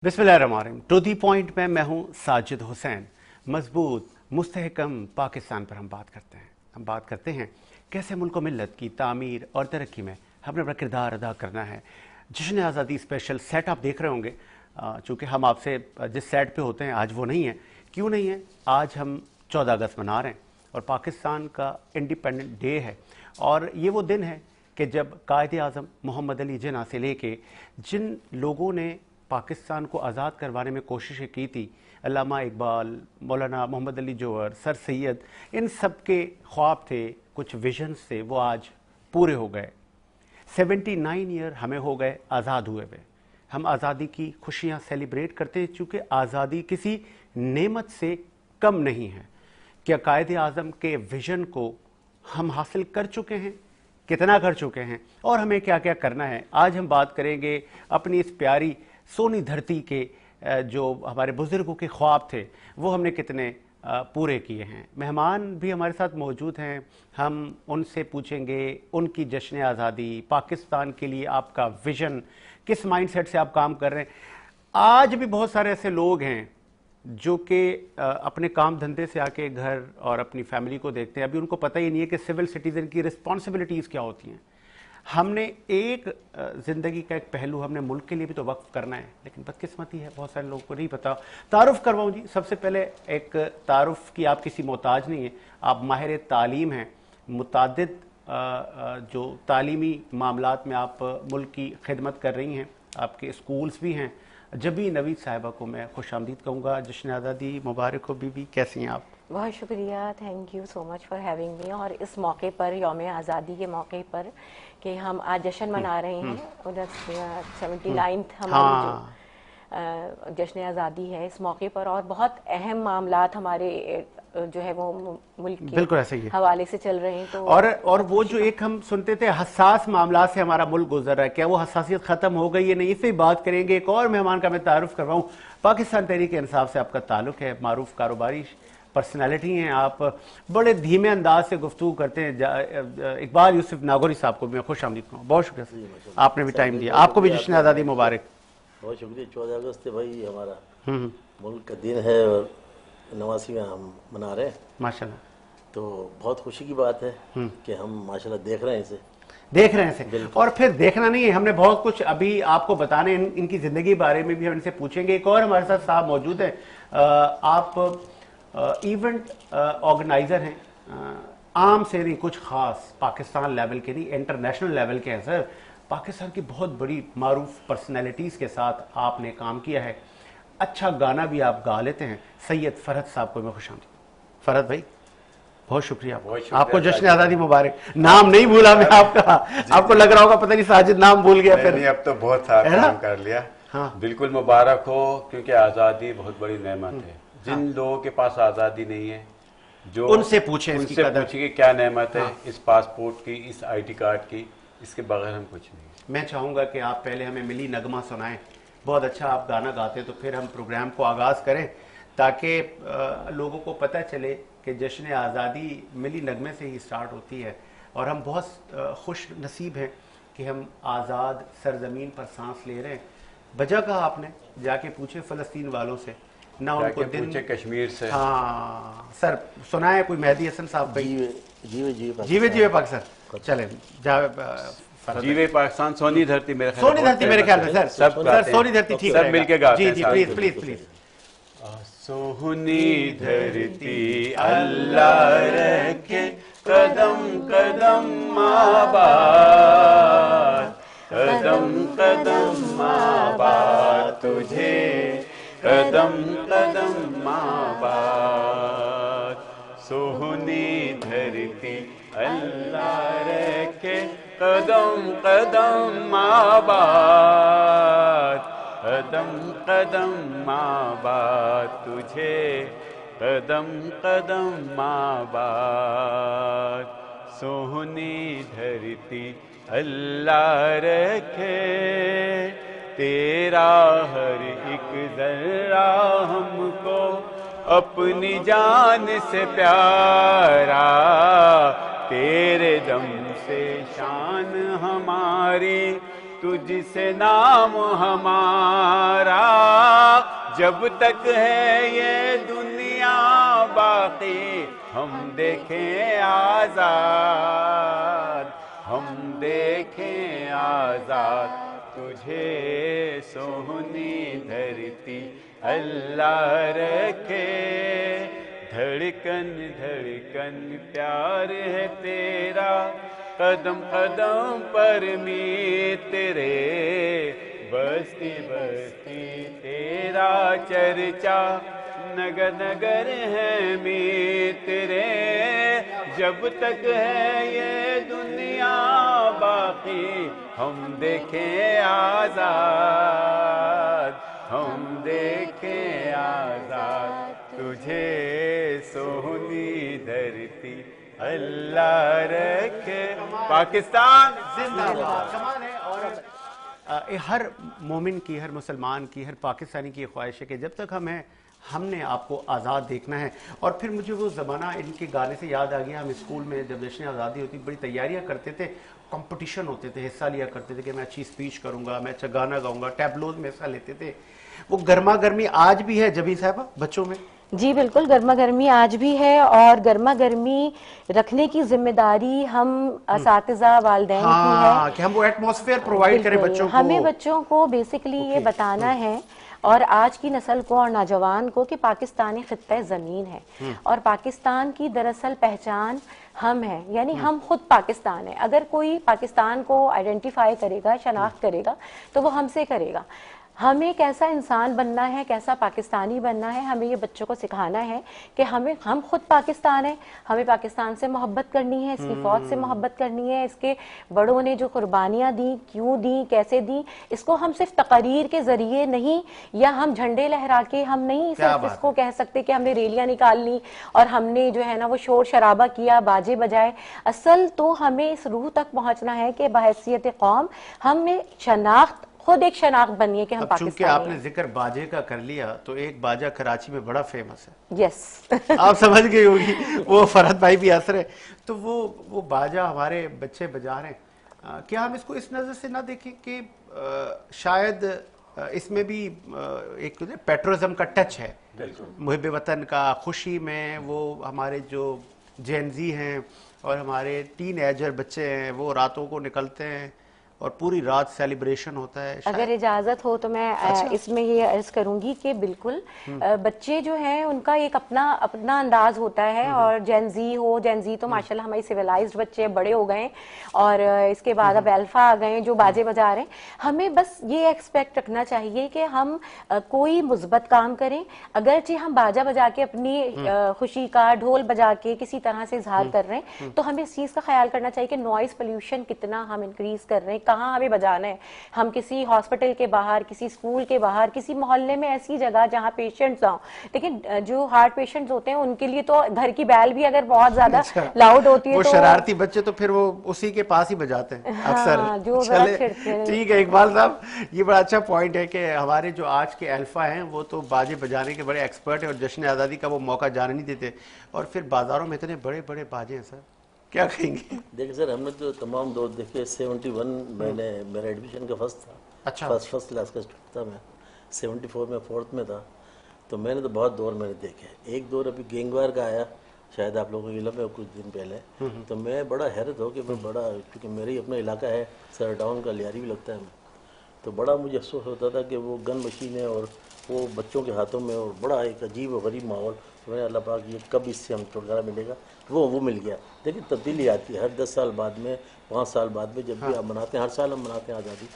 बिस्मिल्लाहिर्रहमानिर्रहीम। To the point में मैं हूं साजिद हुसैन। मजबूत मुस्तहकम पाकिस्तान पर हम बात करते हैं कैसे मुल्क व मिल्लत की तामीर और तरक्की में हमने अपना किरदार अदा करना है। जश्न आज़ादी स्पेशल सेट आप देख रहे होंगे, चूँकि हम आपसे जिस सेट पे होते हैं आज वो नहीं है। क्यों नहीं है? आज हम 14 अगस्त मना रहे हैं और पाकिस्तान का इंडिपेंडेंट डे है। और ये वो दिन है कि जब कायद आज़म मोहम्मद अली जिन्ना से लेके जिन लोगों ने पाकिस्तान को आज़ाद करवाने में कोशिशें की थी, अल्लामा इकबाल, मौलाना मोहम्मद अली जौहर, सर सैयद, इन सब के ख्वाब थे, कुछ विजन्स थे, वो आज पूरे हो गए। 79 ईयर हमें हो गए आज़ाद हुए हुए। हम आज़ादी की खुशियाँ सेलिब्रेट करते हैं चूँकि आज़ादी किसी नेमत से कम नहीं है। क्या कायद आज़म के विजन को हम हासिल कर चुके हैं? कितना कर चुके हैं और हमें क्या क्या करना है? आज हम बात करेंगे अपनी इस प्यारी सोनी धरती के जो हमारे बुजुर्गों के ख्वाब थे वो हमने कितने पूरे किए हैं। मेहमान भी हमारे साथ मौजूद हैं, हम उनसे पूछेंगे उनकी जश्न आज़ादी, पाकिस्तान के लिए आपका विजन, किस माइंडसेट से आप काम कर रहे हैं। आज भी बहुत सारे ऐसे लोग हैं जो कि अपने काम धंधे से आके घर और अपनी फैमिली को देखते हैं, अभी उनको पता ही नहीं है कि सिविल सिटीज़न की रिस्पॉन्सिबिलिटीज़ क्या होती हैं। हमने एक ज़िंदगी का एक पहलू हमने मुल्क के लिए भी तो वक्फ करना है, लेकिन बदकिस्मती है बहुत सारे लोगों को नहीं पता। तारुफ़ करवाऊँ जी, सबसे पहले एक तारुफ़ की आप किसी मोहताज नहीं है, आप माहिर तालीम हैं, मुतादिद जो तालीमी मामलात में आप मुल्क की खिदमत कर रही हैं, आपके स्कूल्स भी हैं। जबी नवीद साहिबा को मैं खुश आमदीद कहूँगा। जश्न आज़ादी मुबारक हो बीबी, कैसी हैं आप? बहुत शुक्रिया, thank you so much for having me. और इस मौके पर, यौम आज़ादी के मौके पर कि हम आज जश्न मना रहे हैं, 79th हमारी जो जश्न आज़ादी है इस मौके पर, और बहुत अहम मामलात हमारे जो है वो मुल्क के बिल्कुल ऐसे ही हवाले से चल रहे हैं। तो और वो जो एक हम सुनते थे हसास मामला से हमारा मुल्क गुजर रहा है, क्या वो हसासियत खत्म हो गई है? नहीं, इससे बात करेंगे। एक और मेहमान का मैं तारुफ करवाऊँ, पाकिस्तान तहरीक इंसाफ से आपका ताल्लुक है, मारूफ कारोबारी पर्सनालिटी हैं आप, बड़े धीमे अंदाज से गुफ्तगू करते हैं। इकबाल यूसुफ नागौरी साहब को मैं खुश आमदीद कहूँ। बहुत शुक्रिया, आपने भी टाइम दिया। आपको भी जश्न आज़ादी मुबारक। बहुत शुक्रिया। 14 अगस्त भाई हमारा मुल्क का दिन है और 89वां हम मना रहे हैं माशाल्लाह। तो बहुत खुशी की बात है कि हम माशाल्लाह देख रहे हैं इसे। और फिर देखना नहीं है, हमने बहुत कुछ अभी आपको बताने, इनकी ज़िंदगी बारे में भी हम इनसे पूछेंगे। एक और हमारे साथ साहब मौजूद हैं, आप इवेंट ऑर्गेनाइज़र हैं, आम से नहीं, कुछ ख़ास, पाकिस्तान लेवल के नहीं, इंटरनेशनल लेवल के हैं सर। पाकिस्तान की बहुत बड़ी मारूफ पर्सनैलिटीज़ के साथ आपने काम किया है। अच्छा गाना भी आप गा लेते हैं। सैयद फरहत साहब को मैं खुश आमदीद। फरहत भाई बहुत शुक्रिया, आपको जश्न आज़ादी मुबारक। नाम नहीं भूला मैं आपका, आपको लग रहा होगा पता नहीं साजिद नाम भूल गया। फिर नहीं, अब तो बहुत सारा काम कर लिया। हाँ, बिल्कुल मुबारक हो, क्योंकि आज़ादी बहुत बड़ी नेमत है। जिन लोगों के पास आज़ादी नहीं है, जो उनसे पूछें कि क्या नेमत है इस पासपोर्ट की, इस आईडी कार्ड की, इसके बगैर हम कुछ नहीं। मैं चाहूँगा कि आप पहले हमें मिली नगमा सुनाएं। बहुत अच्छा आप गाना गाते, तो फिर हम प्रोग्राम को आगाज़ करें ताकि लोगों को पता चले कि जश्न आज़ादी मिली नगमे से ही स्टार्ट होती है। और हम बहुत खुश नसीब हैं कि हम आज़ाद सरजमीन पर सांस ले रहे हैं। वजह कहा आपने, जाके पूछे फ़लस्तीन वालों से, ना उनको दिन पूछे कश्मीर से। हाँ सर, सुना है कोई मेहदी हसन साहब का? जीवे पाक सर, चले जीवे पाकिस्तान, सोनी धरती मेरे ख्याल, सोनी धरती मेरे ख्याल में सर, सर सोनी धरती ठीक है, सब मिलके गाते हैं। जी प्लीज प्लीज प्लीज। सोनी धरती अल्लाह रखे कदम कदम आबाद, कदम कदम आबाद तुझे, कदम कदम आबाद। सोनी धरती अल्लाह रखे कदम कदम आबाद, कदम कदम आबाद तुझे, कदम कदम आबाद। सोहनी धरती अल्लाह रखे तेरा हर एक जर्रा हमको अपनी जान से प्यारा, तेरे दम से शान हमारी तुझसे नाम हमारा, जब तक है ये दुनिया बाकी हम देखें आजाद, हम देखें आजाद तुझे सोहनी धरती अल्लाह रखे। धड़कन धड़कन प्यार है तेरा, कदम कदम पर मी तेरे, बस्ती बस्ती तेरा चर्चा, नगर नगर है मी तेरे, जब तक है ये दुनिया बाकी हम देखें आजाद, हम देखें आजाद तुझे सोहनी धरती अल्लाह रखे। पाकिस्तान जिंदाबाद। कमाल है। और हर मोमिन की, हर मुसलमान की, हर पाकिस्तानी की ख्वाहिश है कि जब तक हम हैं हमने आपको आज़ाद देखना है। और फिर मुझे वो ज़माना इनके गाने से याद आ गया। हम स्कूल में जब जश्न आज़ादी होती बड़ी तैयारियां करते थे, कंपटीशन होते थे, हिस्सा लिया करते थे कि मैं अच्छी स्पीच करूंगा, मैं अच्छा गाना गाऊंगा, टैबलोज में हिस्सा लेते थे। वो गर्मा गर्मी आज भी है जबी साहबा बच्चों में? जी बिल्कुल, गर्मा गर्मी आज भी है और गर्मा गर्मी रखने की जिम्मेदारी हम असातिज़ा वालिदैन की है कि हम वो एटमॉस्फेयर प्रोवाइड करें बच्चों को। हमें बच्चों को बेसिकली ये बताना है और आज की नस्ल को और नौजवान को कि पाकिस्तानी खित्ते ज़मीन है और पाकिस्तान की दरअसल पहचान हम हैं, यानी हम खुद पाकिस्तान है। अगर कोई पाकिस्तान को आइडेंटिफाई करेगा, शनाख्त करेगा, तो वो हमसे करेगा। हमें कैसा इंसान बनना है, कैसा पाकिस्तानी बनना है, हमें ये बच्चों को सिखाना है कि हम खुद पाकिस्तान है, हमें पाकिस्तान से मोहब्बत करनी है, इसकी फौज से मोहब्बत करनी है, इसके बड़ों ने जो कुर्बानियां दी, क्यों दी, कैसे दी, इसको हम सिर्फ तकरीर के जरिए नहीं या हम झंडे लहरा के हम नहीं सिर्फ इसको कह सकते कि हमने रैलियां निकाल ली और हमने जो है ना वो शोर शराबा किया, बाजे बजाए। असल तो हमें इस रूह तक पहुंचना है कि बहैसियत कौम हमें शनाख्त, खुद एक शनाख्त बनिए कि हम पाकिस्तानी। चूंकि आपने जिक्र बाजे का कर लिया तो एक बाजा कराची में बड़ा फेमस है। यस आप समझ गई होगी, वो फरहत भाई भी असर है। तो वो बाजा हमारे बच्चे बजा रहे हैं। क्या हम इसको इस नजर से ना देखें कि शायद इसमें भी एक पेट्रोलिज्म का टच है, मुहिब वतन का, खुशी में वो हमारे जो जेनजी हैं और हमारे टीन एजर बच्चे हैं वो रातों को निकलते हैं और पूरी रात सेलिब्रेशन होता है। अगर इजाजत हो तो मैं इसमें ये अर्ज करूंगी कि बिल्कुल बच्चे जो हैं उनका एक अपना अंदाज होता है और जेनजी तो माशाल्लाह हमारी सिविलाइज्ड बच्चे बड़े हो गए और इसके बाद अब अल्फा आ गए जो बाजे बजा रहे हैं। हमें बस ये एक्सपेक्ट रखना चाहिए कि हम कोई मुस्बत काम करें, अगरचे हम बाजा बजा के अपनी खुशी का ढोल बजा के किसी तरह से इजहार कर रहे हैं तो हमें इस चीज का ख्याल करना चाहिए कि नॉइज पोल्यूशन कितना हम इंक्रीज कर रहे हैं, कहाँ हमें बजाना है। हम किसी हॉस्पिटल के बाहर, किसी स्कूल के बाहर, किसी मोहल्ले में ऐसी जगह जहाँ पेशेंट्स हों, लेकिन जो हार्ट पेशेंट्स होते हैं उनके लिए तो घर की बैल भी अगर बहुत ज्यादा लाउड होती है वो तो शरारती बच्चे तो फिर वो उसी के पास ही बजाते हैं अक्सर। ठीक है इकबाल साहब, ये बड़ा अच्छा पॉइंट है कि हमारे जो आज के अल्फा हैं वो तो बाजे बजाने के बड़े एक्सपर्ट हैं और जश्न आज़ादी का वो मौका जाने नहीं देते और फिर बाजारों में इतने बड़े बड़े बाजे हैं। सर क्या कहेंगे? देखिए सर, हमने तो तमाम दौर देखे। 71 मेरा एडमिशन का फर्स्ट था। अच्छा। फर्स्ट क्लास का स्टूडेंट था मैं। 74 में 4th में था, तो मैंने तो बहुत दौर मैंने देखे। एक दौर अभी गैंगवार का आया, शायद आप लोगों को इल्म है, कुछ दिन पहले। तो मैं बड़ा हैरत हो कि मैं बड़ा, क्योंकि मेरा ही अपना इलाका है, सरडाउन का लियारी भी लगता है, तो बड़ा मुझे अफसोस होता था कि वो गन मशीनें और वो बच्चों के हाथों में और बड़ा एक अजीब और गरीब माहौल। तो मैंने अल्लाह पाक ये कब इससे हम छुटकारा मिलेगा, वो मिल गया। देखिए तब्दीली आती है हर 10 साल बाद में, 5 साल बाद में, जब भी आप मनाते हैं, हर साल हम मनाते हैं आज़ादी।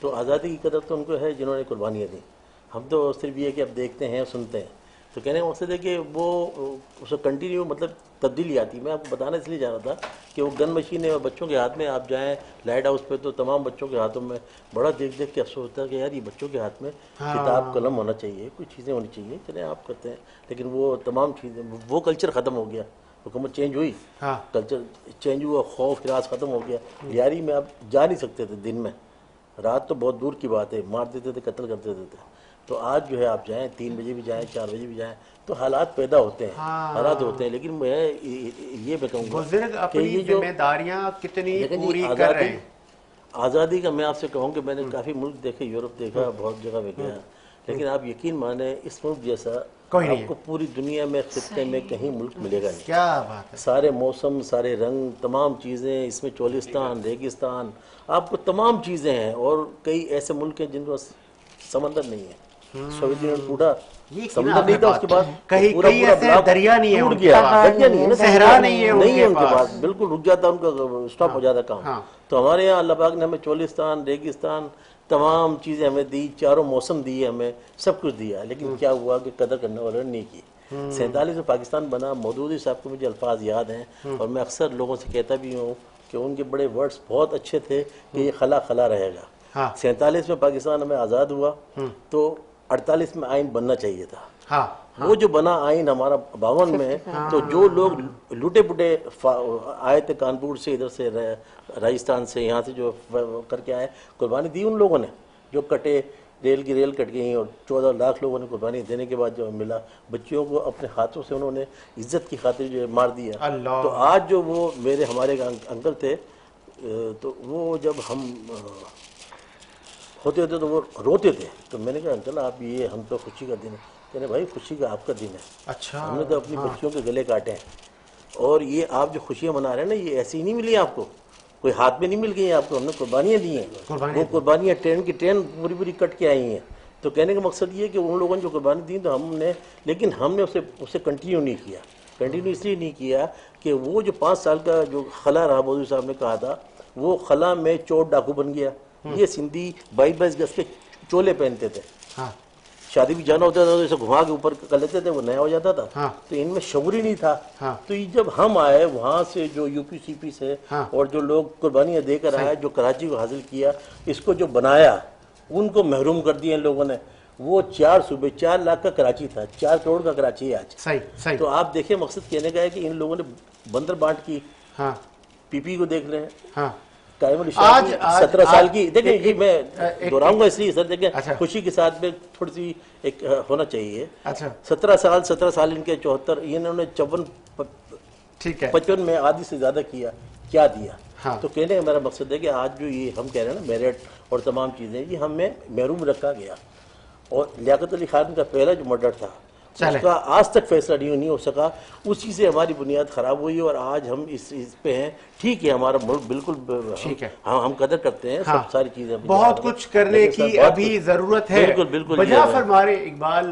तो आज़ादी की कदर तो उनको है जिन्होंने कुर्बानियाँ दी। हम तो सिर्फ ये कि अब देखते हैं, सुनते हैं। तो कहने का मकसद है कि वो उसको कंटिन्यू, मतलब तब्दीली आती है। मैं आपको बताना इसलिए जा रहा था कि वो गन मशीनें और बच्चों के हाथ में, आप जाएं लाइट हाउस पे तो तमाम बच्चों के हाथों में, बड़ा देख देख के अफसोस होता है कि यार ये बच्चों के हाथ में किताब कलम होना चाहिए, कुछ चीज़ें होनी चाहिए। चले आप करते हैं, लेकिन वो तमाम चीज़ें, वो कल्चर ख़त्म हो गया। हुकूमत चेंज हुई, कल्चर चेंज हुआ, खौफ हिरास ख़त्म हो गया। लियारी में आप जा नहीं सकते थे दिन में, रात तो बहुत दूर की बात है, मार देते थे, कत्ल कर देते थे। तो आज जो है आप जाएं, 3 बजे भी जाएं, 4 बजे भी जाएं, तो हालात पैदा होते हैं, हालात होते हैं। लेकिन मैं ये कहूँगा कि ये जो जिम्मेदारियां कितनी पूरी कर रहे हैं। आज़ादी का मैं आपसे कहूँ कि मैंने काफ़ी मुल्क देखे, यूरोप देखा, बहुत जगह में गया, लेकिन आप यकीन माने इस मुल्क जैसा कोई नहीं आपको पूरी दुनिया में खित्ते में कहीं मुल्क मिलेगा नहीं। क्या बात है। सारे मौसम, सारे रंग, तमाम चीज़ें इसमें, चोलिस्तान, रेगिस्तान, आपको तमाम चीज़ें हैं। और कई ऐसे मुल्क हैं जिनका समंदर नहीं है। सोवियत यूनियन टूटा, समंदर नहीं था उसके बाद, कहीं पूरा कहीं पूरा ऐसे ब्लॉक दरिया नहीं है टूट उनके गया, पास। दरिया नहीं है ना, सहरा नहीं है नहीं है उनके उनके पास। पास, बिल्कुल रुक जाता उनका, स्टॉप हो जाता काम। हाँ। तो हमारे यहाँ अल्लाह पाक ने हमें चोलिस्तान, रेगिस्तान, तमाम चीज़ें हमें दी, चारों मौसम दिए हमें, सब कुछ दिया, लेकिन क्या हुआ कि कदर करने वालों ने नहीं की। 47 में पाकिस्तान बना, मौदूदी साहब को मुझे अल्फाज याद हैं, और मैं अक्सर लोगों से कहता भी हूँ कि उनके बड़े वर्ड्स बहुत अच्छे थे कि ये खला खला रहेगा। हाँ। 47 में पाकिस्तान हमें आज़ाद हुआ तो 48 में आइन बनना चाहिए था। हाँ। वो जो बना आइन हमारा 52 में, तो जो लोग लुटे पुटे आए थे कानपुर से, इधर से राजस्थान से, यहाँ से जो करके आए, कुर्बानी दी उन लोगों ने, जो कटे, रेल की रेल कट गई, और 14 लाख लोगों ने कुर्बानी देने के बाद जो मिला, बच्चियों को अपने हाथों से उन्होंने इज्जत की खातिर जो मार दिया। तो आज जो वो मेरे हमारे अंकल थे, तो वो जब हम होते तो वो रोते थे, तो मैंने कहा अंकल आप ये, हम तो खुशी का दिन है। कहने भाई खुशी का आपका दिन है। अच्छा। हमने तो अपनी बच्चियों के गले काटे हैं, और ये आप जो खुशियाँ मना रहे हैं ना, ये ऐसी ही नहीं मिली आपको, कोई हाथ में नहीं मिल गई आपको, हमने कुर्बानियाँ दी हैं। वो कुर्बानियाँ ट्रेन की ट्रेन पूरी पूरी कट के आई हैं। तो कहने का मकसद ये है कि उन लोगों ने जो कुर्बानी दी तो हमने, लेकिन हमने उसे कंटिन्यू नहीं किया। कंटिन्यू इसलिए नहीं किया कि वो जो 5 साल का जो खला रहा, मौलवी साहब ने कहा था, वो खला में चोर डाकू बन गया। ये सिंधी 22-22 गज के चोले पहनते थे। हाँ। शादी भी जाना होता था तो इसे घुमा के ऊपर कर लेते थे, वो नया हो जाता था। हाँ। तो इनमें शऊर ही नहीं था। हाँ। तो ये जब हम आए वहाँ से, जो यूपी सीपी से, हाँ। और जो लोग कुर्बानियाँ देकर आए, जो कराची को हासिल किया, इसको जो बनाया, उनको महरूम कर दिया इन लोगों ने। वो 4 सूबे, 4 लाख का कराची था, 4 करोड़ का कराची है आज। सही सही। तो आप देखिए, मकसद कहने का है कि इन लोगों ने बंदर बांट की। हाँ। पीपी को देख रहे हैं, हाँ। आज 17 साल की, देखिए ये मैं दोहराऊंगा इसलिए सर, देखिए अच्छा। खुशी के साथ में थोड़ी सी एक होना चाहिए। अच्छा। 17 साल इनके 74, इन्होंने 54, ठीक है, 55 में आधी से ज्यादा किया, क्या दिया। हाँ। तो कहने का मेरा मकसद है कि आज जो ये हम कह रहे हैं ना, मेरिट और तमाम चीजें, ये हमें महरूम रखा गया। और लियाकत अली खान का पहला जो मर्डर था, उसका आज तक फैसला नहीं हो सका, उसी से हमारी बुनियाद खराब हुई, और आज हम इस पे हैं। ठीक है, हमारा मुल्क बिल्कुल ठीक है, हम कदर करते हैं। हाँ, सब सारी चीजें, बहुत कुछ करने की अभी जरूरत है। बिल्कुल बिल्कुल वजह फरमाए इकबाल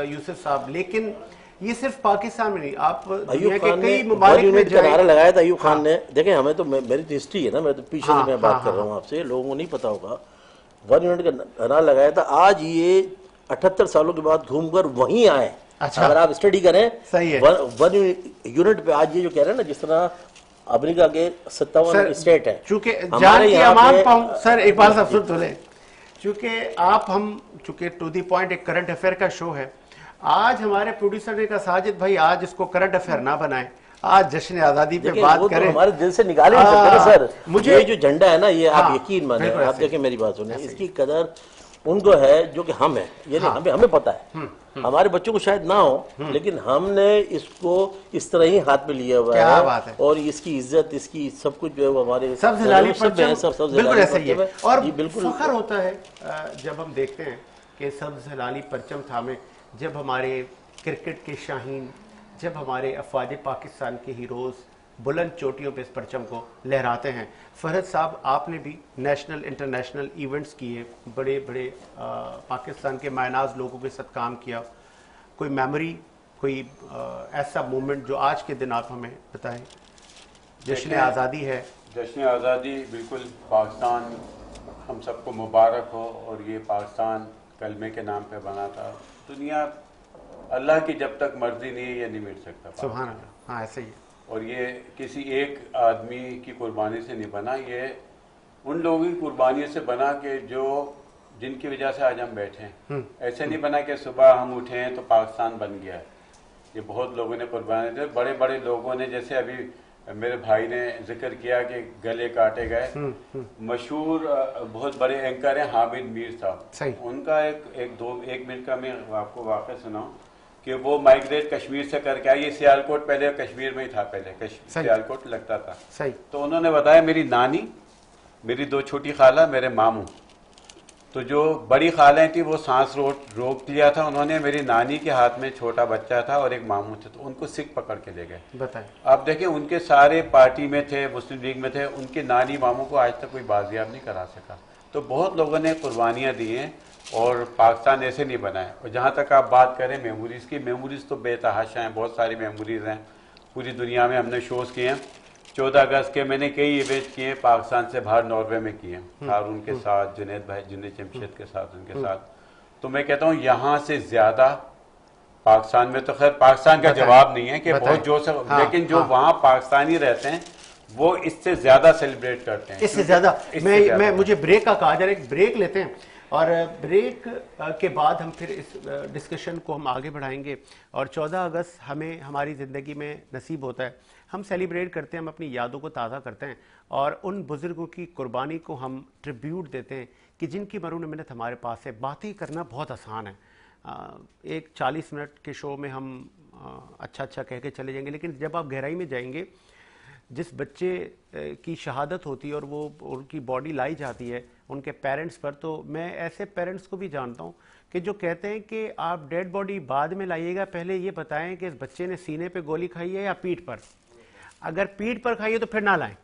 यूसुफ साहब, लेकिन ये सिर्फ पाकिस्तान में नहीं, आप दुनिया के कई ममालिक में जाएं। नारा लगाया था अयूब खान ने। देखें, हमें तो, मेरी तो हिस्ट्री है ना, मैं तो पीछे से मैं बात कर रहा हूँ आपसे, लोगों को नहीं पता होगा। 1 यूनिट का नारा लगाया था। आज ये 78 सालों के बाद घूमकर वहीं आए। अच्छा। अगर आप स्टडी करें, सही है, 1 यूनिट पे आज ये जो कह रहे हैं ना, जिस तरह अमेरिका के 57 स्टेट है, चूंकि जान की अमान पाऊं सर, एक बात आप सुन तो लें, चूंकि चूंकि टू दी पॉइंट एक करंट अफेयर का शो है, आज हमारे प्रोड्यूसर ने कहा साजिद भाई आज इसको करंट अफेयर ना बनाएं, आज जश्न आजादी पे बात करें। तो हमारे दिल से निकाले नहीं सकते सर। मुझे ये जो झंडा है ना, ये आप यकीन माने, आप देखें मेरी बात सुने, इसकी कदर उनको है जो कि हम है, यानी हमें पता है। हमारे बच्चों को शायद ना हो, लेकिन हमने इसको इस तरह ही हाथ में लिया हुआ है। बात है। और इसकी इज्जत, इसकी सब कुछ जो है वो हमारे सब जलाली परचम, बिल्कुल ऐसा ही है। और बिल्कुल फख्र होता है जब हम देखते हैं कि सब जलाली परचम थामे, जब हमारे क्रिकेट के शाहीन, जब हमारे अफवाज पाकिस्तान के हीरोज़ बुलंद चोटियों पे इस परचम को लहराते हैं। फरहद साहब, आपने भी नेशनल इंटरनेशनल इवेंट्स किए, बड़े बड़े पाकिस्तान के मायनाज लोगों के साथ काम किया। कोई मेमोरी, कोई ऐसा मोमेंट जो आज के दिन आप हमें बताएं? जश्न आज़ादी है। जश्न आज़ादी बिल्कुल, पाकिस्तान हम सबको मुबारक हो। और ये पाकिस्तान कलमे के नाम पे बना था। दुनिया अल्लाह की जब तक मर्जी नहीं है, ये नहीं मिट सकता। सुभान अल्लाह। हाँ, ऐसे ही है। और ये किसी एक आदमी की कुर्बानी से नहीं बना, ये उन लोगों की कुर्बानी से बना कि जिनकी वजह से आज हम बैठे हैं। ऐसे नहीं बना कि सुबह हम उठे हैं तो पाकिस्तान बन गया। ये बहुत लोगों ने कुर्बानी दी, बड़े बड़े लोगों ने, जैसे अभी मेरे भाई ने जिक्र किया कि गले काटे गए। मशहूर बहुत बड़े एंकर हैं हामिद मीर साहब, उनका एक मिनट का मैं आपको वाक़या सुनाऊं कि वो माइग्रेट कश्मीर से करके आए। ये सियालकोट पहले कश्मीर में ही था, पहले सियालकोट लगता था। सही। तो उन्होंने बताया मेरी नानी मेरी 2 छोटी खाला, मेरे मामू। तो जो बड़ी खालें थी वो सांस रोक लिया था उन्होंने। मेरी नानी के हाथ में छोटा बच्चा था और एक मामू थे, तो उनको सिख पकड़ के ले गए। बताएं। आप देखें, उनके सारे पार्टी में थे, मुस्लिम लीग में थे, उनके नानी मामू को आज तक कोई बाजियाब नहीं करा सका। तो बहुत लोगों ने कुर्बानियाँ दी हैं और पाकिस्तान ऐसे नहीं बना है। और जहाँ तक आप बात करें मेमोरीज़ की, मेमोरीज़ तो बेतहाशा हैं, बहुत सारी मेमोरीज़ हैं। पूरी दुनिया में हमने शोज़ किए हैं। 14 अगस्त के मैंने कई इवेंट किए हैं पाकिस्तान से बाहर, नॉर्वे में किए हैं, हारून के साथ, जुनैद भाई, जुनैद जमशेद के साथ, उनके साथ। तो मैं कहता हूँ यहाँ से ज़्यादा पाकिस्तान में, तो खैर पाकिस्तान का जवाब नहीं है कि बहुत जोश, लेकिन जो वहाँ पाकिस्तानी रहते हैं वो इससे ज़्यादा सेलिब्रेट करते हैं, इससे ज़्यादा। मुझे ब्रेक का कहा जा रहा है, एक ब्रेक लेते हैं और ब्रेक के बाद हम फिर इस डिस्कशन को हम आगे बढ़ाएंगे। और 14 अगस्त हमें हमारी ज़िंदगी में नसीब होता है, हम सेलिब्रेट करते हैं, हम अपनी यादों को ताज़ा करते हैं और उन बुज़ुर्गों की कुर्बानी को हम ट्रिब्यूट देते हैं कि जिनकी मरून मिन्नत हमारे पास है। बातें करना बहुत आसान है, एक 40 मिनट के शो में हम अच्छा कह के चले जाएंगे, लेकिन जब आप गहराई में जाएंगे, जिस बच्चे की शहादत होती है और वो उनकी बॉडी लाई जाती है उनके पेरेंट्स पर, तो मैं ऐसे पेरेंट्स को भी जानता हूँ कि जो कहते हैं कि आप डेड बॉडी बाद में लाइएगा, पहले ये बताएं कि इस बच्चे ने सीने पे गोली खाई है या पीठ पर। अगर पीठ पर खाई है तो फिर ना लाएं,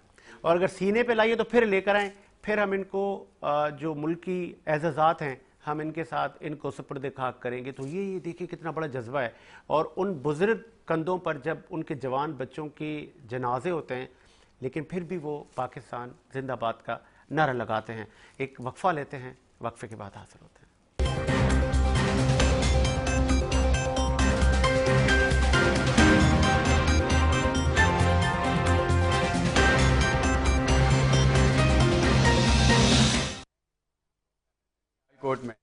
और अगर सीने पे लाइए तो फिर लेकर आएँ। फिर हम इनको जो मुल्की एजाज़ात हैं हम इनके साथ इनको सुपुर्द खाक करेंगे। तो ये देखिए कितना बड़ा जज्बा है। और उन बुजुर्ग कंधों पर जब उनके जवान बच्चों के जनाजे होते हैं, लेकिन फिर भी वो पाकिस्तान जिंदाबाद का नारा लगाते हैं। एक वक्फा लेते हैं, वक्फे के बाद हाजिर होते हैं। कोर्ट में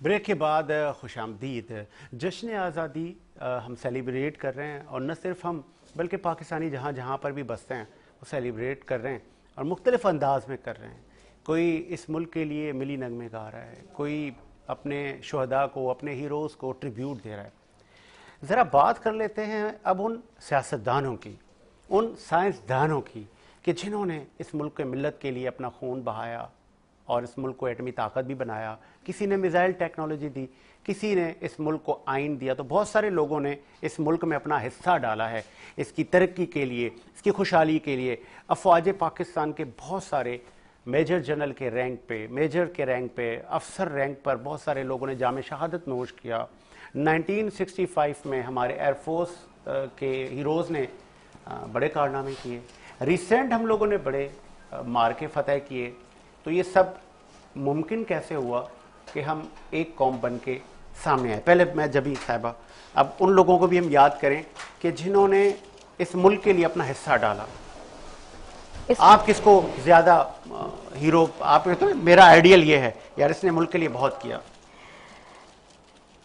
ब्रेक के बाद खुशामदीद। जश्न आज़ादी हम सेलिब्रेट कर रहे हैं, और न सिर्फ हम बल्कि पाकिस्तानी जहाँ जहाँ पर भी बसते हैं वो सेलिब्रेट कर रहे हैं और मुख्तलिफ अंदाज में कर रहे हैं। कोई इस मुल्क के लिए मिली नगमे गा रहा है, कोई अपने शुहदा को, अपने हीरोज़ को ट्रिब्यूट दे रहा है। ज़रा बात कर लेते हैं अब उन सियासतदानों की, उन साइंसदानों की कि जिन्होंने इस मुल्क के मिल्लत के लिए अपना खून बहाया और इस मुल्क को एटमी ताकत भी बनाया। किसी ने मिसाइल टेक्नोलॉजी दी, किसी ने इस मुल्क को आइन दिया। तो बहुत सारे लोगों ने इस मुल्क में अपना हिस्सा डाला है, इसकी तरक्की के लिए, इसकी खुशहाली के लिए। अफवाज पाकिस्तान के बहुत सारे मेजर जनरल के रैंक पे, मेजर के रैंक पे, अफसर रैंक पर बहुत सारे लोगों ने जाम शहादत नोश किया। 1965 में हमारे एयरफोर्स के हीरोज़ ने बड़े कारनामे किए। रिसेंट हम लोगों ने बड़े मार्के फतह किए। तो ये सब मुमकिन कैसे हुआ कि हम एक कौम बन के सामने आए? पहले मैं जबी साहिबा, अब उन लोगों को भी हम याद करें कि जिन्होंने इस मुल्क के लिए अपना हिस्सा डाला। आप किसको ज़्यादा हीरो, आप तो मेरा आइडियल ये है यार, इसने मुल्क के लिए बहुत किया।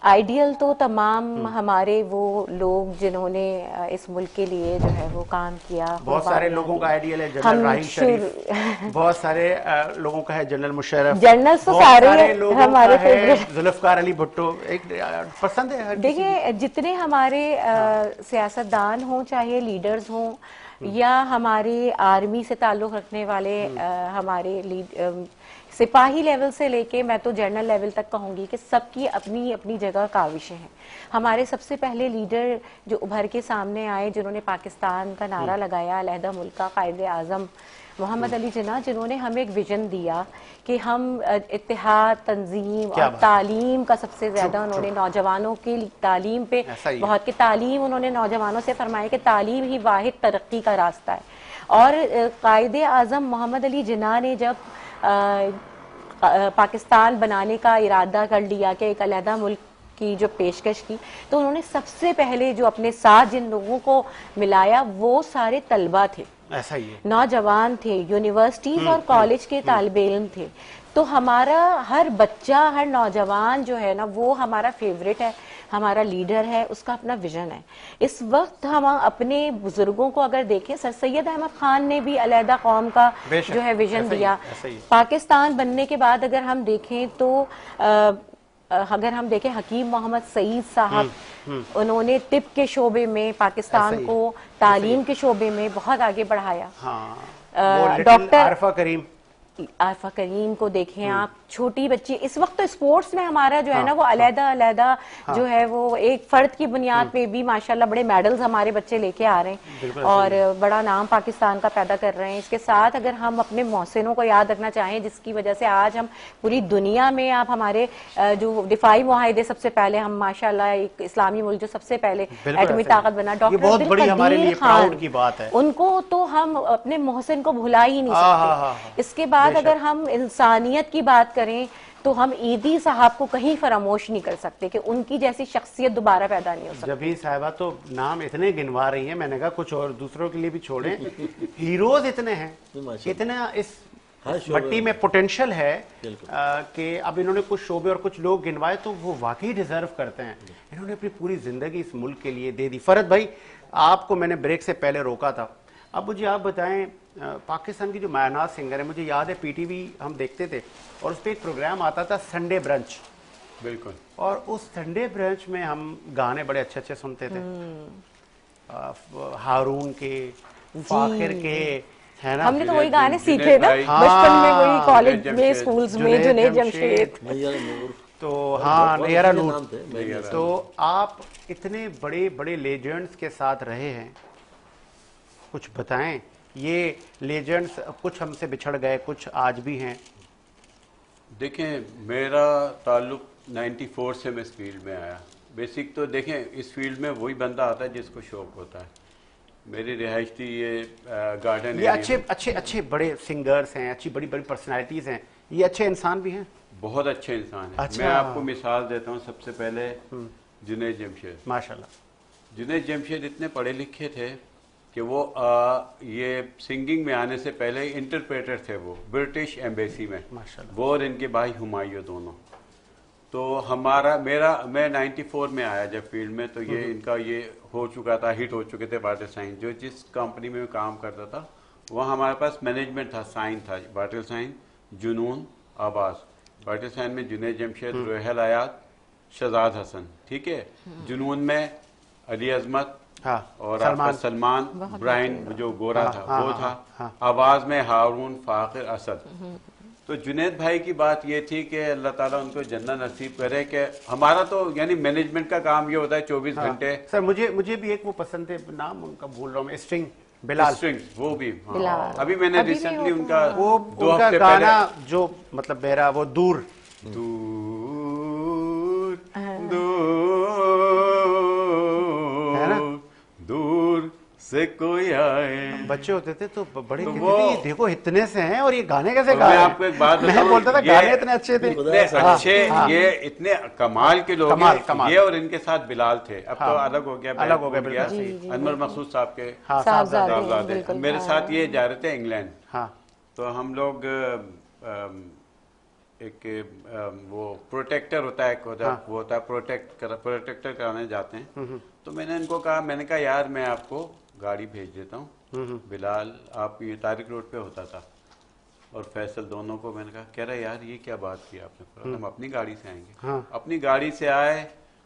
आइडियल तो तमाम हमारे वो लोग जिन्होंने इस मुल्क के लिए जो है वो काम किया। बहुत सारे लोगों का आइडियल है जनरल राहील शरीफ, बहुत सारे लोगों का है जनरल मुशर्रफ, जनरल तो सारे हमारे फेवरेट, जुल्फकार अली भुट्टो एक पसंद है। देखिए जितने हमारे सियासतदान हों, चाहे लीडर्स हों या हमारे आर्मी से ताल्लुक़ रखने वाले हमारे सिपाही लेवल से लेके मैं तो जनरल लेवल तक कहूँगी कि सबकी अपनी अपनी जगह काविशें हैं। हमारे सबसे पहले लीडर जो उभर के सामने आए, जिन्होंने पाकिस्तान का नारा लगाया, अलहदा मुल्क का कायदे आज़म मोहम्मद अली जिन्ना, जिन्होंने हमें एक विजन दिया कि हम इत्तेहाद, तंजीम और तालीम का सबसे ज़्यादा उन्होंने नौजवानों की तालीम पे बहुत कि तालीम उन्होंने नौजवानों से फरमाया कि तालीम ही वाहिद तरक्की का रास्ता है। और कायदे आज़म मोहम्मद अली जिन्ना ने जब पाकिस्तान बनाने का इरादा कर लिया कि एक अलहदा मुल्क की जो पेशकश की, तो उन्होंने सबसे पहले जो अपने साथ जिन लोगों को मिलाया वो सारे तलबा थे, ऐसा ही है, नौजवान थे, यूनिवर्सिटीज और कॉलेज के तालिबे इल्म थे। तो हमारा हर बच्चा, हर नौजवान जो है ना वो हमारा फेवरेट है, हमारा लीडर है, उसका अपना विजन है। इस वक्त हम अपने बुजुर्गों को अगर देखें, सर सैयद अहमद खान ने भी अलहदा कौम का जो है विजन दिया। पाकिस्तान बनने के बाद अगर हम देखें तो अगर हम देखें हकीम मोहम्मद सईद साहब, उन्होंने तिब के शोबे में पाकिस्तान को तालीम के शोबे में बहुत आगे बढ़ाया। डॉक्टर आरफा करीम को देखें आप, छोटी बच्ची। इस वक्त तो स्पोर्ट्स में हमारा जो है ना वो अलहदा जो है वो एक फर्द की बुनियाद पे भी माशाल्लाह बड़े मेडल्स हमारे बच्चे लेके आ रहे हैं और बड़ा नाम पाकिस्तान का पैदा कर रहे हैं। इसके साथ अगर हम अपने मोहसिनों को याद रखना चाहें, जिसकी वजह से आज हम पूरी दुनिया में, आप हमारे जो दिफाई मुआहिदे सबसे पहले हम माशाल्लाह एक इस्लामी मुल्क जो सबसे पहले एटमी ताकत बना, डॉक्टर अब्दुल कदीर खान, उनको तो हम अपने मोहसिन को भुला ही नहीं सकते। इसके बाद अगर हम इंसानियत की बात करें तो हम ईदी साहब को कहीं फरामोश नहीं कर सकते कि उनकी जैसी शख्सियत दोबारा पैदा नहीं हो सकती। जबी साहिबा तो नाम इतने गिनवा रही हैं, मैंने कहा कुछ और दूसरों के लिए भी छोड़ें। हीरोज इतने हैं, इतना इस भट्टी में पोटेंशियल है कि अब इन्होंने कुछ शोबे और कुछ लोग गिनवाए तो वो वाकई डिजर्व करते हैं। इन्होंने अपनी पूरी जिंदगी इस मुल्क के लिए दे दी। फरद भाई, आपको मैंने ब्रेक से पहले रोका था, अब मुझे आप बताएं, पाकिस्तान की जो मायनाज सिंगर है, मुझे याद है पीटीवी हम देखते थे और उस पर एक प्रोग्राम आता था संडे ब्रंच। बिल्कुल। और उस संडे ब्रंच में हम गाने बड़े अच्छे अच्छे सुनते थे, हारून के, फाखिर के, है ना। हमने तो वही गाने सीखे ना बचपन में, वही कॉलेज में, स्कूल्स में, जुनैद जमशेद, तो हाँ नैरा नूर। तो आप इतने बड़े बड़े लेजेंड्स के साथ रहे हैं, कुछ बताएं। ये लेजेंड्स कुछ हमसे बिछड़ गए, कुछ आज भी हैं। देखें, मेरा ताल्लुक 94 से मैं इस फील्ड में आया। बेसिक तो देखें, इस फील्ड में वही बंदा आता है जिसको शौक होता है। मेरी रिहाइश थी ये गार्डन। ये अच्छे अच्छे अच्छे बड़े सिंगर्स हैं, अच्छी बड़ी बड़ी पर्सनैलिटीज हैं, ये अच्छे इंसान भी हैं, बहुत अच्छे इंसान हैं। अच्छा। मैं आपको मिसाल देता हूँ। सबसे पहले जुनैद जमशेद, माशाल्लाह। जुनैद जमशेद इतने पढ़े लिखे थे कि वो ये सिंगिंग में आने से पहले इंटरप्रेटर थे। वो ब्रिटिश एम्बेसी में, वो और इनके भाई हुमायूं दोनों। तो मैं 94 में आया जब फील्ड में, तो ये इनका ये हो चुका था, हिट हो चुके थे बाटल साइन। जो जिस कंपनी में काम करता था वहाँ हमारे पास मैनेजमेंट था, साइन था, बाटल साइन, जुनून, आवाज़। बाटल साइन में जुनैद जमशेद, रोहेल आयात, शहजाद हसन, ठीक है। जुनून में अली अजमत, और आपका सलमान ब्राइन जो गोरा था वो था। आवाज में हारून, फाखिर, असद। तो जुनैद भाई की बात ये थी कि अल्लाह ताला उनको जन्नत नसीब करे। कि हमारा तो यानी मैनेजमेंट का काम ये होता है 24 घंटे। सर मुझे भी एक वो पसंद है, नाम उनका भूल रहा हूँ मैं, स्ट्रिंग बिलाल, वो भी। अभी मैंने रिसेंटली उनका उनका गाना जो मतलब मेरा वो दूर से कोई आए, बच्चे होते थे तो बड़े तो वो देखो इतने से हैं और ये गाने कैसे गा रहे हैं। मैं आपको एक बात मैं बोलता था गाने इतने अच्छे थे, इतने अच्छे, ये इतने कमाल के लोग हैं। ये और इनके साथ बिलाल थे, अब तो अलग हो गया, अनवर मखसूद साहब के साहबजादे मेरे साथ ये जा रहे थे इंग्लैंड। तो हम लोग एक वो प्रोटेक्टर होता है, वो होता है प्रोटेक्टर कराने जाते हैं। तो मैंने इनको कहा, मैंने कहा यार मैं आपको गाड़ी भेज देता हूँ। बिलाल आप ये तारिक रोड पे होता था और फैसल दोनों को मैंने कहा, कह रहा यार ये क्या बात की आपने, हम अपनी गाड़ी से आएंगे। अपनी गाड़ी से आए,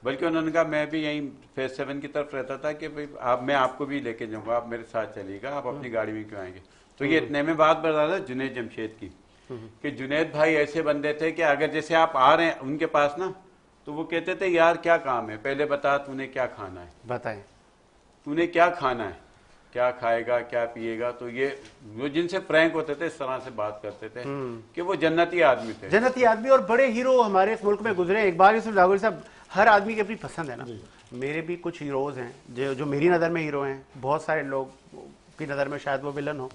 बल्कि उन्होंने कहा मैं भी यहीं फेज 7 की तरफ रहता था कि भाई मैं आपको भी लेके जाऊंगा, आप मेरे साथ चलिएगा, आप अपनी गाड़ी में क्यों आएंगे। तो ये इतने में बात बता रहा था जुनैद जमशेद की, कि जुनैद भाई ऐसे बंदे थे कि अगर जैसे आप आ रहे हैं उनके पास ना, तो वो कहते थे यार क्या काम है, पहले बता तूने क्या खाना है, बताएं तूने क्या खाना है, क्या खाएगा, क्या पिएगा। तो ये वो जिनसे प्रैंक होते थे इस तरह से बात करते थे कि वो जन्नती आदमी थे, जन्नती आदमी। और बड़े हीरो हमारे इस मुल्क में गुजरे। इकबाल यूसुफ लाहौरी साहब, हर आदमी की अपनी पसंद है ना। मेरे भी कुछ हीरोज हैं जो मेरी नज़र में हीरो हैं, बहुत सारे लोग की नज़र में शायद वो विलन हो।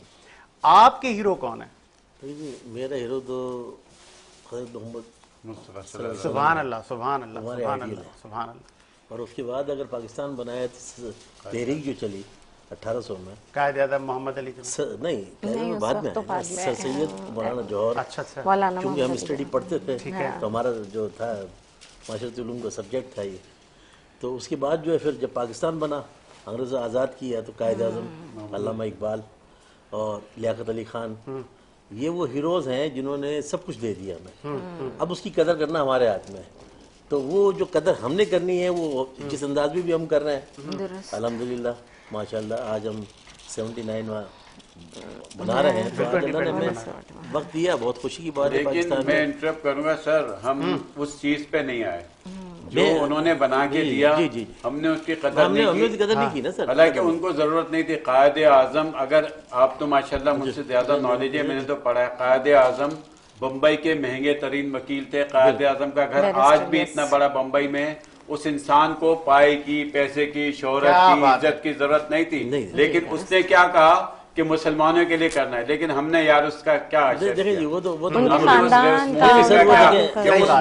आपके हीरो कौन है? मेरा हीरो तो मोहम्मद सुभान अल्लाह, सुभान अल्लाह, सुभान अल्लाह, सुभान अल्लाह। और उसके बाद अगर पाकिस्तान बनाया तो तहरीक जो चली 1800 में, कायद आज़म मोहम्मद अली नहीं बाद में सर सैयद मौलाना जौहर। अच्छा, क्योंकि हम स्टडी पढ़ते थे तो हमारा जो था माशरती उलूम का सब्जेक्ट था ये, तो उसके बाद जो है फिर जब पाकिस्तान बना, अंग्रेज़ों आज़ाद किया, तो कायद आज़म अल्लामा इकबाल और लियाकत अली खान, ये वो हीरोज़ हैं जिन्होंने सब कुछ दे दिया हमें। अब उसकी कदर करना हमारे हाथ में है। तो वो जो कदर हमने करनी है वो जिस अंदाज में भी हम कर रहे हैं, अल्हम्दुलिल्लाह माशाल्लाह आज हम 79वां बना रहे हैं। तो आज अल्लाह ने हमें वक्त दिया, बहुत खुशी की बात है। लेकिन पाकिस्तान मैं में इंटरप्ट करूंगा सर, हम उस चीज पे नहीं आए जो उन्होंने बना के दिया। जी, जी। हमने उसकी कदर हमने नहीं उसकी की। कदर नहीं की ना सर। हालांकि उनको जरूरत नहीं थी। कायदे आजम, अगर आप तो माशाल्लाह मुझसे ज्यादा नॉलेज है, मैंने तो पढ़ा है, कायदे आजम बम्बई के महंगे तरीन वकील थे। कायदे आजम का घर आज भी इतना बड़ा बम्बई में, उस इंसान को पाई की, पैसे की, शोहरत की, इज्जत की जरूरत नहीं थी। लेकिन उसने क्या कहा कि मुसलमानों के लिए करना है, लेकिन हमने यार उसका क्या देखिए वो तो उस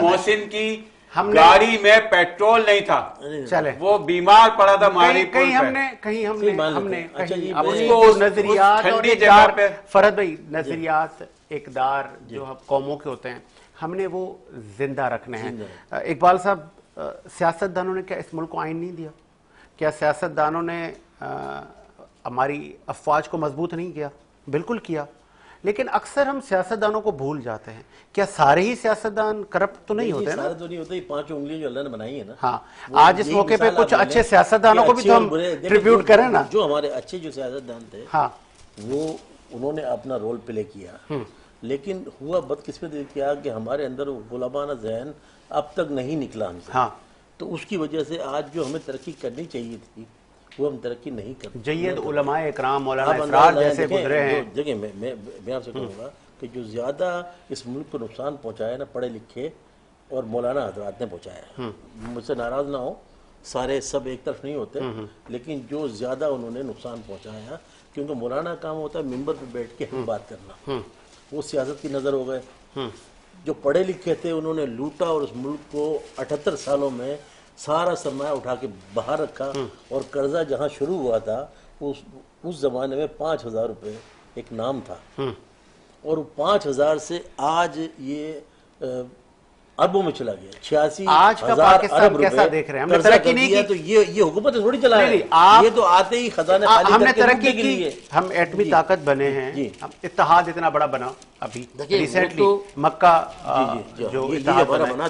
मोहसिन की गाड़ी में पेट्रोल नहीं था, चले वो बीमार पड़ा था मारी कहीं हमने अच्छा जी, उसको नजरियात और इकदार पे फरद भाई, नजरियात इकदार जो हम कौमों के होते हैं, हमने वो जिंदा रखने हैं। इकबाल साहब, सियासतदानों ने क्या इस मुल्क को आइन नहीं दिया? क्या सियासतदानों ने हमारी अफवाज को मजबूत नहीं किया? बिल्कुल किया। लेकिन अक्सर हम सियासतदानों को भूल जाते हैं। क्या सारे ही सियासतदान करप्ट तो नहीं होते ना? सारे तो नहीं होते, 5 उंगलियां जो अल्लाह ने बनाई है ना। हाँ, आज इस मौके पे कुछ अच्छे सियासतदानों को भी तो हम ट्रिब्यूट करें ना। जो हमारे अच्छे जो सियासतदान थे, हाँ, वो उन्होंने अपना रोल प्ले किया। लेकिन हुआ बदकिस्मती क्या कि हमारे अंदर वो गुलामाना ज़हन अब तक नहीं निकला हमसे। हाँ, तो उसकी वजह से आज जो हमें तरक्की करनी चाहिए थी वो हम तरक्की नहीं कर। जय्यद उलमाए इकराम मौलाना इसरार जैसे गुजरे हैं। देखिए मैं आपसे कहूँगा कि जो ज़्यादा इस मुल्क को नुकसान पहुँचाया ना, पढ़े लिखे और मौलाना हजरात ने पहुँचाया। मुझसे नाराज़ ना हो, सारे सब एक तरफ नहीं होते, लेकिन जो ज़्यादा उन्होंने नुकसान पहुँचाया, क्योंकि मौलाना काम होता है मिंबर पर बैठ के हम बात करना, वो सियासत की नज़र हो गए। जो पढ़े लिखे थे उन्होंने लूटा और उस मुल्क को 78 सालों में सारा सरमाया उठा के बाहर रखा। और कर्जा जहाँ शुरू हुआ था उस जमाने में 5,000 रुपये एक नाम था, और 5,000 से आज ये अरबों में चला गया। 86,000 अरब कैसा देख रहे हैं? हमने कर्जा तरक्की कर नहीं दिया। की। तो ये हुकूमत थोड़ी चला है, ये तो आते ही खजाने खाली हमने करके तरक्की लूटने के की, लिए। हम एटमी ताकत बने हैं, हम इत्तेहाद इतना बड़ा बना अभी देखिए, रिसेंटली वो मक्का जो ये इत्तेहाद हमारा बना, बना,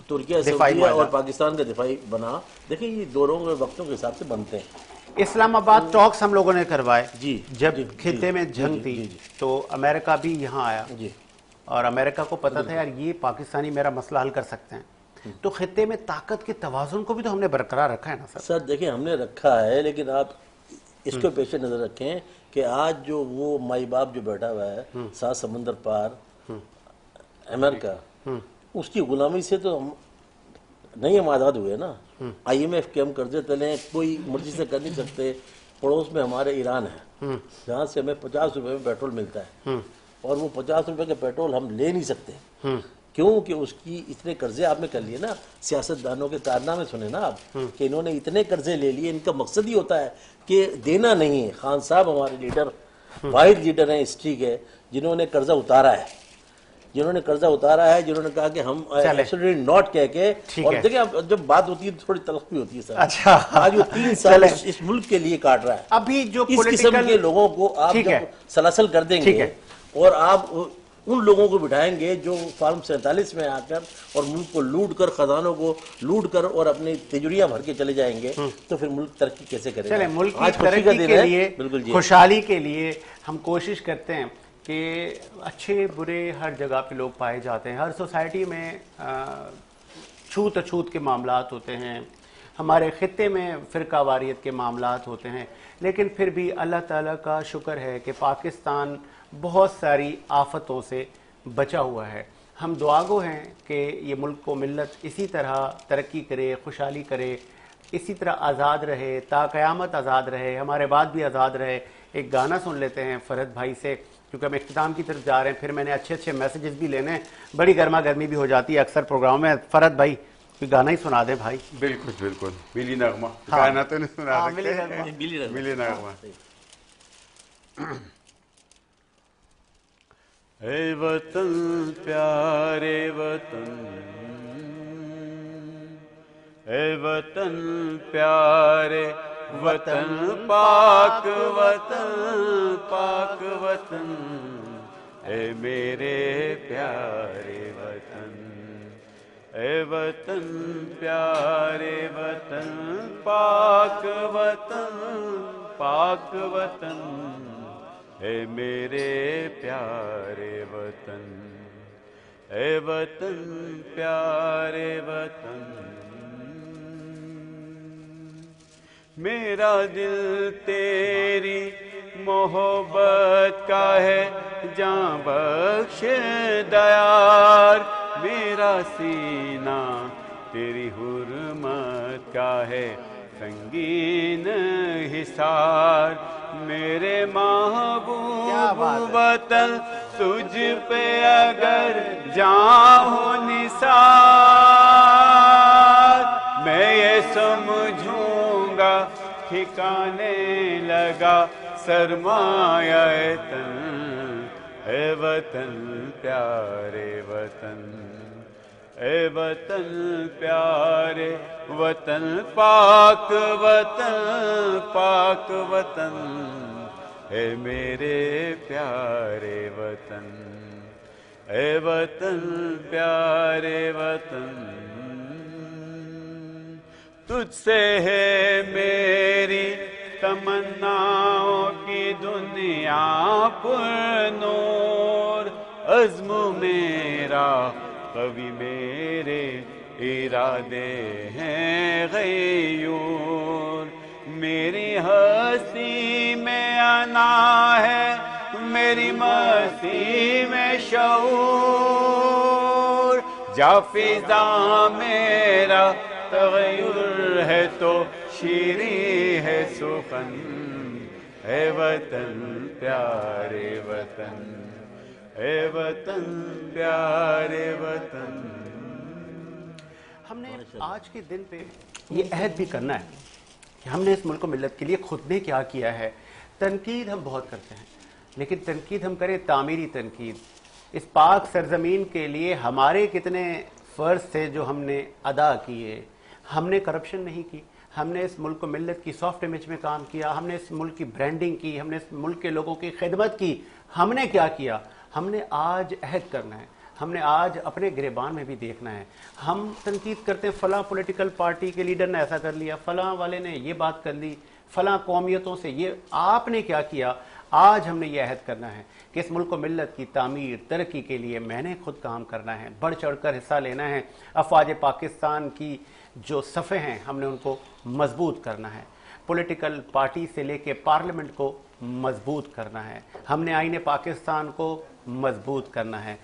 तुर्किया सऊदीया और पाकिस्तान का दिफाई बना। देखिए ये दोनों के वक्तों के हिसाब से बनते हैं। इस्लामाबाद टॉक्स हम लोगों ने करवाए। जी, जब जी, खित्ते में जंग थी तो अमेरिका भी यहाँ आया जी, और अमेरिका को पता था यार ये पाकिस्तानी मेरा मसला हल कर सकते हैं। तो खित्ते में ताकत के तवाजुन को भी तो हमने बरकरार रखा है ना सर? सर देखिए हमने रखा है, लेकिन आप इसको पेश नज़र रखें कि आज जो वो माई बाप जो बैठा हुआ है 7 समंदर पार अमेरिका, उसकी गुलामी से तो हम नहीं, हम आज़ाद हुए ना। IMF के हम कर्जे तले कोई मर्जी से कर नहीं सकते। पड़ोस में हमारे ईरान है जहाँ से हमें 50 रुपए में पेट्रोल मिलता है, और वो 50 रुपए का पेट्रोल हम ले नहीं सकते। क्योंकि उसकी इतने कर्जे आपने कर लिए ना। सियासतदानों के कारनामे सुने ना आप कि इन्होंने इतने कर्जे ले लिए। इनका मकसद ही होता है कि देना नहीं है। खान साहब हमारे लीडर, वाहिद लीडर हैं हिस्ट्री के जिन्होंने कर्जा उतारा है, जिन्होंने कहा कि हम एब्सोल्युटली नॉट कह के। और देखिए अब जब बात होती है तो थोड़ी तलख भी होती है सर। अच्छा, आज वो 3 साल इस मुल्क के लिए काट रहा है। अभी जो इस किस्म के लोगों को आप जब सलासल कर देंगे और आप उन लोगों को बिठाएंगे जो फार्म 47 में आकर और मुल्क को लूट कर, खजानों को लूट कर और अपनी तिजोरियां भर के चले जाएंगे, तो फिर मुल्क तरक्की कैसे करेगा? चले, मुल्क की तरक्की के लिए, खुशहाली के लिए हम कोशिश करते हैं कि अच्छे बुरे हर जगह पे लोग पाए जाते हैं। हर सोसाइटी में छूत अछूत के मामलात होते हैं, हमारे खित्ते में फ़िरका वारियत के मामलात होते हैं, लेकिन फिर भी अल्लाह ताला का शुक्र है कि पाकिस्तान बहुत सारी आफतों से बचा हुआ है। हम दुआगो हैं कि ये मुल्क को मिल्लत इसी तरह तरक्की करे, खुशहाली करे, इसी तरह आज़ाद रहे, ता क़यामत आज़ाद रहे, हमारे बाद भी आज़ाद रहे। एक गाना सुन लेते हैं फरहद भाई से, क्योंकि हम इख्तिताम की तरफ जा रहे हैं। फिर मैंने अच्छे अच्छे मैसेजेस भी लेने हैं, बड़ी गर्मा गर्मी भी हो जाती है अक्सर प्रोग्राम में। फरहद भाई कोई गाना ही सुना दें भाई। बिल्कुल बिल्कुल, मिली नगमा। गाना तो नहीं सुना सकते, मिली नगमा। ऐ वतन प्यारे वतन, ए वतन प्यारे वतन पाक वतन, ए मेरे प्यारे वतन, ए वतन प्यारे वतन पाक वतन, ए मेरे प्यारे वतन, ए वतन प्यारे वतन। मेरा दिल तेरी मोहब्बत का है जां बख्श दयार, मेरा सीना तेरी हुर्मत का है संगीन हिसार, मेरे महबूब वतन तुझ पे अगर जाऊं निसार, मैं ये समझूंगा ठिकाने लगा सरमाया तन, ए वतन प्यारे वतन, ए वतन प्यारे वतन पाक वतन, ए मेरे प्यारे वतन, ए वतन प्यारे वतन। तुझसे है मेरी तमन्नाओं की दुनिया पुरनूर, अज़्म मेरा कवि मेरे इरादे हैं गयूर, मेरी हस्ती में आना है मेरी मस्ती में शऊर, जा फिजा मेरा तगय्युर है तो शीरी है सुखन, है वतन प्यारे वतन, है वतन प्यारे वतन। हमने आज के दिन पे ये अहद भी करना है कि हमने इस मुल्क मिल्लत के लिए खुद ने क्या किया है। तनकीद हम बहुत करते हैं, लेकिन तनकीद हम करें तामीरी तनकीद। इस पाक सरजमीन के लिए हमारे कितने फ़र्ज थे जो हमने अदा किए। हमने करप्शन नहीं की, हमने इस मुल्क मिल्लत की सॉफ्ट इमेज में काम किया, हमने इस मुल्क की ब्रांडिंग की, हमने इस मुल्क के लोगों की खिदमत की। हमने क्या किया? हमने आज अहद करना है, हमने आज अपने गिरेबान में भी देखना है। हम तनकीद करते हैं, फ़लाँ पॉलिटिकल पार्टी के लीडर ने ऐसा कर लिया, फ़लाँ वाले ने ये बात कर ली, फ़लाँ कौमियतों से ये। आपने क्या किया? आज हमने ये अहद करना है कि इस मुल्क मिल्लत की तामीर तरक्की के लिए मैंने खुद काम करना है, बढ़ चढ़ कर हिस्सा लेना है। अफवाज पाकिस्तान की जो सफ़े हैं हमने उनको मजबूत करना है, पॉलिटिकल पार्टी से लेके पार्लियामेंट को मजबूत करना है, हमने आईने पाकिस्तान को मजबूत करना है,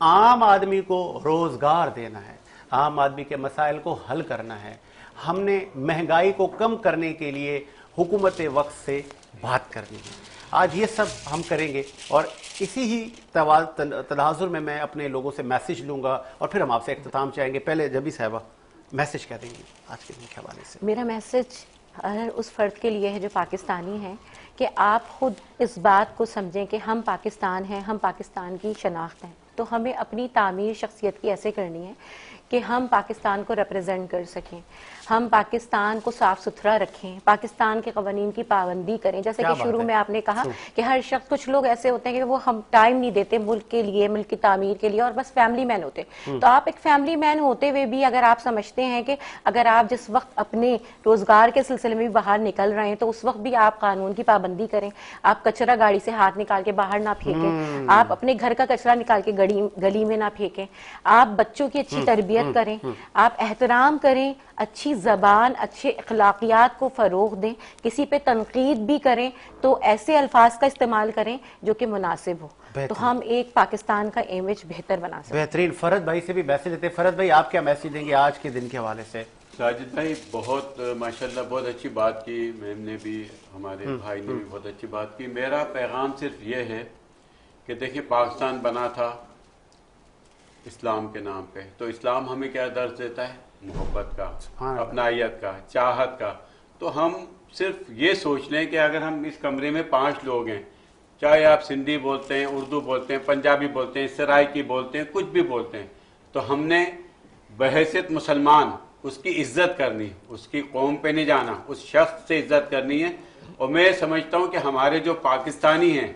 आम आदमी को रोज़गार देना है, आम आदमी के मसाइल को हल करना है, हमने महंगाई को कम करने के लिए हुकूमत वक्त से बात करनी है। आज ये सब हम करेंगे और इसी ही तनाजुर में मैं अपने लोगों से मैसेज लूँगा और फिर हम आपसे इख्तिताम चाहेंगे। पहले जबी साहिबा मैसेज क्या देंगी आज के दिन के हवाले से? मेरा मैसेज उस फ़र्द के लिए है जो पाकिस्तानी है कि आप खुद इस बात को समझें कि हम पाकिस्तान हैं, हम पाकिस्तान की शनाख्त हैं, तो हमें अपनी तामीर शख्सियत की ऐसे करनी है कि हम पाकिस्तान को रिप्रेजेंट कर सकें, हम पाकिस्तान को साफ सुथरा रखें, पाकिस्तान के कवानीन की पाबंदी करें। जैसे कि शुरू में आपने कहा कि हर शख्स, कुछ लोग ऐसे होते हैं कि वो हम टाइम नहीं देते मुल्क के लिए, मुल्क की तामीर के लिए, और बस फैमिली मैन होते। तो आप एक फैमिली मैन होते हुए भी अगर आप समझते हैं कि अगर आप जिस वक्त अपने रोजगार के सिलसिले में भी बाहर निकल रहे हैं तो उस वक्त भी आप कानून की पाबंदी करें, आप कचरा गाड़ी से हाथ निकाल के बाहर ना फेंकें, आप अपने घर का कचरा निकाल के गली में ना फेंकें, आप बच्चों की अच्छी तरबियत करें, आप एहतराम करें, अच्छी ज़बान, अच्छे अखलाकियात को फ़रोग़ दें, किसी पे तनकीद भी करें तो ऐसे अल्फाज का इस्तेमाल करें जो कि मुनासिब हो, तो हम एक पाकिस्तान का इमेज बेहतर बना सकते हैं। बेहतरीन। फरद भाई से भी मैसेज देते हैं। फरद भाई, आप क्या मैसेज देंगे आज के दिन के हवाले से? साजिद भाई, बहुत माशाल्लाह बहुत अच्छी बात की, मैम ने भी, हमारे भाई ने भी बहुत अच्छी बात की। मेरा पैगाम सिर्फ ये है कि देखिए, पाकिस्तान बना था इस्लाम के नाम पे, तो इस्लाम हमें क्या दर्ज देता है? मोहब्बत का, अपनायत का, चाहत का। तो हम सिर्फ ये सोच लें कि अगर हम इस कमरे में 5 लोग हैं, चाहे आप सिंधी बोलते हैं, उर्दू बोलते हैं, पंजाबी बोलते हैं, सराइकी बोलते हैं, कुछ भी बोलते हैं, तो हमने बहैसियत मुसलमान उसकी इज्जत करनी, उसकी कौम पे नहीं जाना, उस शख्स से इज्जत करनी है। और मैं समझता हूँ कि हमारे जो पाकिस्तानी हैं,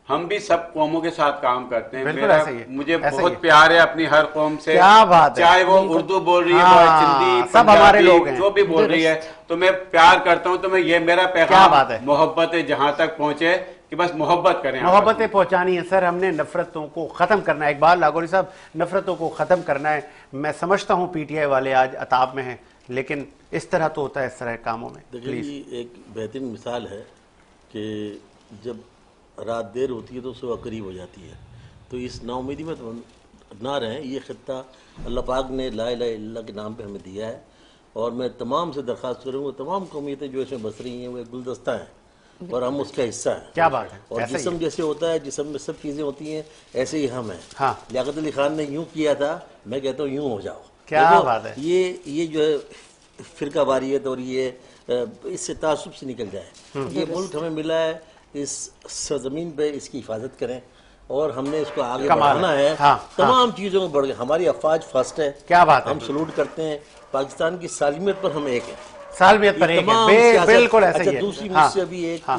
हम भी सब कौमों के साथ काम करते हैं। बिल्कुल मेरा ऐसा ही है, मुझे ऐसा ही बहुत है। प्यार है अपनी हर कौम से, क्या बात है। चाहे वो उर्दू बोल रही है, हाँ, हिंदी, सब हमारे पंजाबी, लोग हैं। जो भी बोल रही है, तो मैं प्यार करता हूँ। तो मैं ये मेरा क्या पैगाम बात है। मोहब्बत है जहां तक पहुंचे कि बस मोहब्बत करें आपस में। मोहब्बतें पहुंचानी है सर, हमने नफरतों को खत्म करना है। इकबाल लाहौरी साहब, नफरतों को खत्म करना है। मैं समझता हूं पीटीआई वाले आज अताब में हैं, लेकिन इस तरह तो होता है इस तरह के कामों में। देखिए जी, एक बेहतरीन मिसाल है कि जब रात देर होती है तो सुबह करीब हो जाती है। तो इस नाउमीदी में तो ना रहें। ये खित्ता अल्लाह पाक ने ला इलाहा इल्लल्लाह के नाम पे हमें दिया है, और मैं तमाम से दरख्वास्त करूँगा, तमाम कौमियतें जो इसमें बस रही हैं वो एक गुलदस्ता हैं और हम उसका हिस्सा हैं। क्या बात है। और ऐसा ही जिस्म है। जैसे होता है, जिस्म में सब चीज़ें होती हैं, ऐसे ही हम हैं। हाँ। लियाकत अली खान ने यूँ किया था, मैं कहता हूँ यूँ हो जाओ। क्या देखो, बात है। ये जो है फिरका वारियत और ये इससे तासुब से निकल जाए। ये मुल्क हमें मिला है, इस सरजमीन पे इसकी हिफाजत करें और हमने इसको आगे कमाल बढ़ाना है। है। हाँ, तमाम चीज़ों में बढ़ गए। हमारी अफवाज फर्स्ट है। क्या बात है। हम सलूट करते हैं। पाकिस्तान की सालमियत पर हम एक हैं। सालमियत पर एक है, तमाम बिल्कुल सियासत। ऐसा अच्छा, ही है। दूसरी हाँ, मुझसे अभी एक हाँ।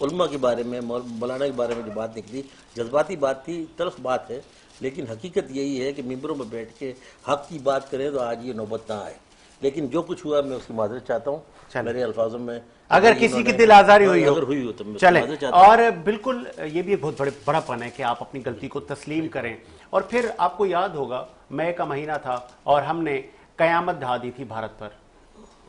उलमा के बारे में, मौलाना के बारे में जो बात निकली, जज्बाती बात थी, तल्ख बात है, लेकिन हकीकत यही है कि मिंबरों में बैठ के हक की बात करें तो आज ये नौबत ना आए। लेकिन जो कुछ हुआ मैं उसकी माजरत चाहता हूँ मेरे अल्फाजों में। अगर किसी की दिल आजारी हुई हो, अगर हुई हो तो मैं चले। माजरत चाहता हूँ। और बिल्कुल ये भी एक बहुत बड़ापन है कि आप अपनी गलती को तस्लीम करें। और फिर आपको याद होगा, मई का महीना था और हमने कयामत ढा दी थी भारत पर।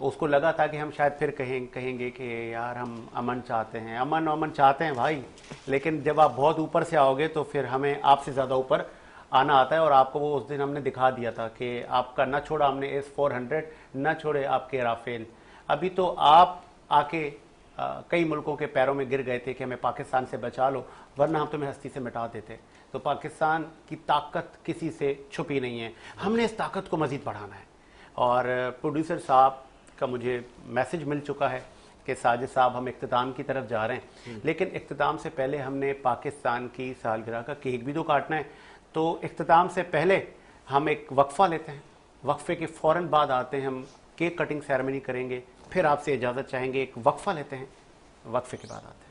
उसको लगा था कि हम शायद फिर कहेंगे कि यार हम अमन चाहते हैं, अमन चाहते हैं भाई, लेकिन जब आप बहुत ऊपर से आओगे तो फिर हमें आपसे ज़्यादा ऊपर आना आता है। और आपको वो उस दिन हमने दिखा दिया था कि आपका न छोड़ा हमने S-400, न छोड़े आपके राफेल। अभी तो आप आके कई मुल्कों के पैरों में गिर गए थे कि हमें पाकिस्तान से बचा लो, वरना हम तुम्हें हस्ती से मिटा देते। तो पाकिस्तान की ताकत किसी से छुपी नहीं है, हमने इस ताकत को मज़ीद बढ़ाना है। और प्रोड्यूसर साहब का मुझे मैसेज मिल चुका है कि साजिद साहब हम इख्तिताम की तरफ जा रहे हैं, लेकिन इख्तिताम से पहले हमने पाकिस्तान की सालगिरह का केक भी तो काटना है। तो इख्तिताम से पहले हम एक वक्फ़ा लेते हैं, वक्फ़े के फ़ौरन बाद आते हैं, हम केक कटिंग सेरेमनी करेंगे, फिर आपसे इजाज़त चाहेंगे। एक वक्फ़ा लेते हैं, वक्फ़े के बाद आते हैं।